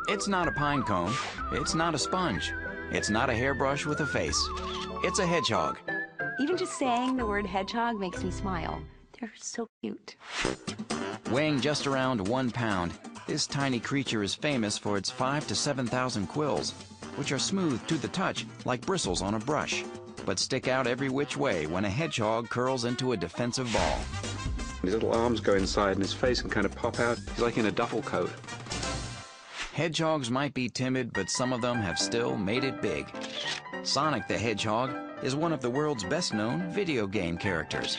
It's not a pine cone. It's not a sponge. It's not a hairbrush with a face. It's a hedgehog. Even just saying the word hedgehog makes me smile. They're so cute. Weighing just around 1 pound, this tiny creature is famous for its 5,000 to 7,000 quills, which are smooth to the touch like bristles on a brush, but stick out every which way when a hedgehog curls into a defensive ball. His little arms go inside and his face can kind of pop out. He's like in a duffel coat. Hedgehogs might be timid, but some of them have still made it big. Sonic the Hedgehog is one of the world's best-known video game characters.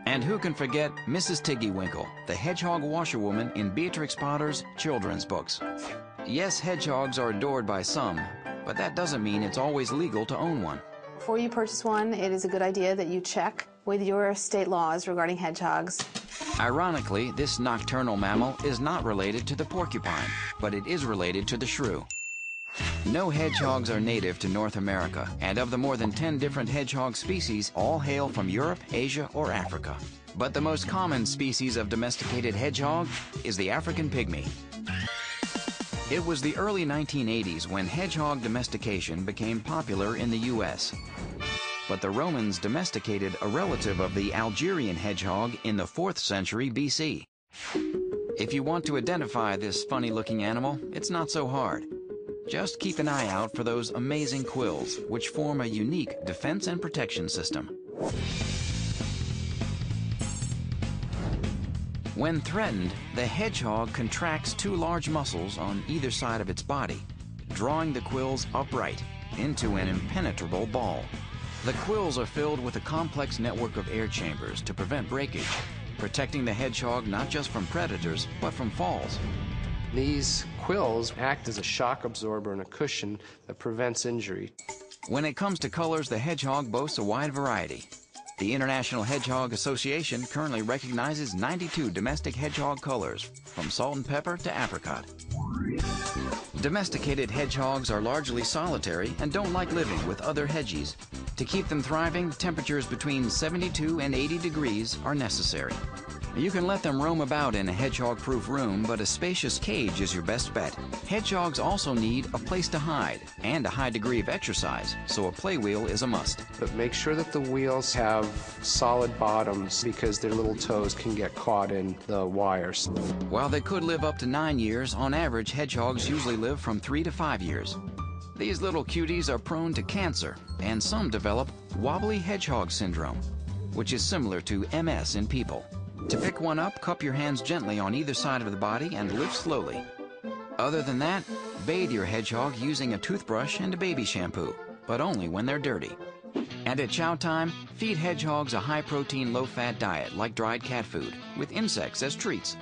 And who can forget Mrs. Tiggywinkle, the hedgehog washerwoman in Beatrix Potter's children's books? Yes, hedgehogs are adored by some, but that doesn't mean it's always legal to own one. Before you purchase one, it is a good idea that you check with your state laws regarding hedgehogs. Ironically, this nocturnal mammal is not related to the porcupine, but it is related to the shrew. No hedgehogs are native to North America, and of the more than 10 different hedgehog species, all hail from Europe, Asia, or Africa. But the most common species of domesticated hedgehog is the African pygmy. It was the early 1980s when hedgehog domestication became popular in the U.S. But the Romans domesticated a relative of the Algerian hedgehog in the 4th century BC. If you want to identify this funny-looking animal, it's not so hard. Just keep an eye out for those amazing quills, which form a unique defense and protection system. When threatened, the hedgehog contracts 2 large muscles on either side of its body, drawing the quills upright into an impenetrable ball. The quills are filled with a complex network of air chambers to prevent breakage, protecting the hedgehog not just from predators, but from falls. These quills act as a shock absorber and a cushion that prevents injury. When it comes to colors, the hedgehog boasts a wide variety. The International Hedgehog Association currently recognizes 92 domestic hedgehog colors, from salt and pepper to apricot. Domesticated hedgehogs are largely solitary and don't like living with other hedgies. To keep them thriving, temperatures between 72 and 80 degrees are necessary. You can let them roam about in a hedgehog-proof room, but a spacious cage is your best bet. Hedgehogs also need a place to hide and a high degree of exercise, so a play wheel is a must. But make sure that the wheels have solid bottoms because their little toes can get caught in the wires. While they could live up to 9 years, on average, hedgehogs usually live from 3 to 5 years. These little cuties are prone to cancer, and some develop wobbly hedgehog syndrome, which is similar to MS in people. To pick one up, cup your hands gently on either side of the body and lift slowly. Other than that, bathe your hedgehog using a toothbrush and a baby shampoo, but only when they're dirty. And at chow time, feed hedgehogs a high-protein, low-fat diet like dried cat food, with insects as treats.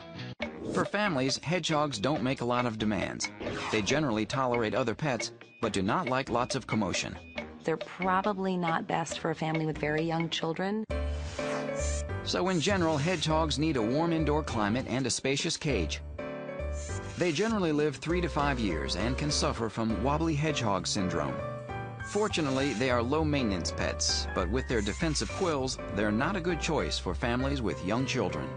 For families, hedgehogs don't make a lot of demands. They generally tolerate other pets, but do not like lots of commotion. They're probably not best for a family with very young children. So in general, hedgehogs need a warm indoor climate and a spacious cage. They generally live 3 to 5 years and can suffer from wobbly hedgehog syndrome. Fortunately, they are low-maintenance pets, but with their defensive quills, they're not a good choice for families with young children.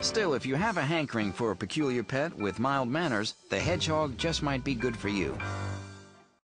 Still, if you have a hankering for a peculiar pet with mild manners, the hedgehog just might be good for you.